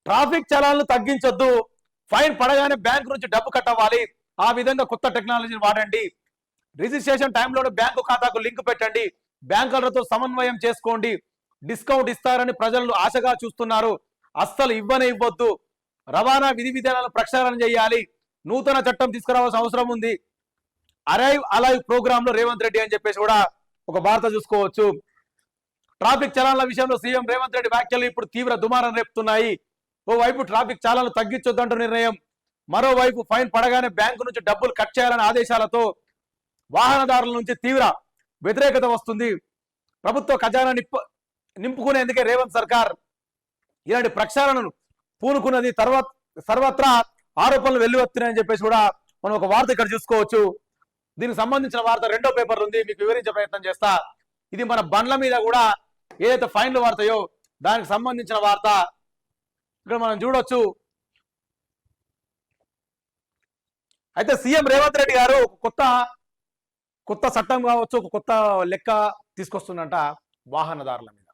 Traffic చలాన్లు తగ్గించొద్దు, fine పడగానే bank నుంచి డబ్బు కట్టవాలి, ఆ విధంగా కొత్త టెక్నాలజీని వాడండి, రిజిస్ట్రేషన్ టైంలో బ్యాంకు ఖాతాకు లింక్ పెట్టండి, బ్యాంకులతో సమన్వయం చేసుకోండి, డిస్కౌంట్ ఇస్తారని ప్రజలు ఆశగా చూస్తున్నారు, అస్సలు ఇవ్వద్దు, రవాణా విధి విధానాలను ప్రక్షాళన చేయాలి, నూతన చట్టం తీసుకురావాల్సిన అవసరం ఉంది, అరైవ్ అలైవ్ ప్రోగ్రామ్ లో రేవంత్ రెడ్డి అని చెప్పేసి కూడా ఒక వార్త చూసుకోవచ్చు. ట్రాఫిక్ చలాన్ల విషయంలో సీఎం రేవంత్ రెడ్డి వ్యాఖ్యలు ఇప్పుడు తీవ్ర దుమారం రేపుతున్నాయి. ఓవైపు ట్రాఫిక్ చలాన్లు తగ్గించొద్దంటూ నిర్ణయం, మరోవైపు ఫైన్ పడగానే బ్యాంకు నుంచి డబ్బులు కట్ చేయాలనే ఆదేశాలతో వాహనదారుల నుంచి తీవ్ర వ్యతిరేకత వస్తుంది. ప్రభుత్వ ఖజానా నింపుకునేందుకే రేవంత్ సర్కార్ ఇలాంటి ప్రక్షాళనను పూనుకున్నది, సర్వత్రా ఆరోపణలు వెల్లువెత్తున్నాయని చెప్పేసి కూడా మనం ఒక వార్త ఇక్కడ చూసుకోవచ్చు. దీనికి సంబంధించిన వార్త రెండో పేపర్ ఉంది, మీకు వివరించే ప్రయత్నం చేస్తా. ఇది మన బండ్ల మీద కూడా ఏదైతే ఫైన్లు పడతాయో దానికి సంబంధించిన వార్త ఇక్కడ మనం చూడొచ్చు. అయితే సీఎం రేవంత్ రెడ్డి గారు కొత్త చట్టం కావచ్చు, ఒక కొత్త లెక్క తీసుకొస్తున్నట వాహనదారుల మీద.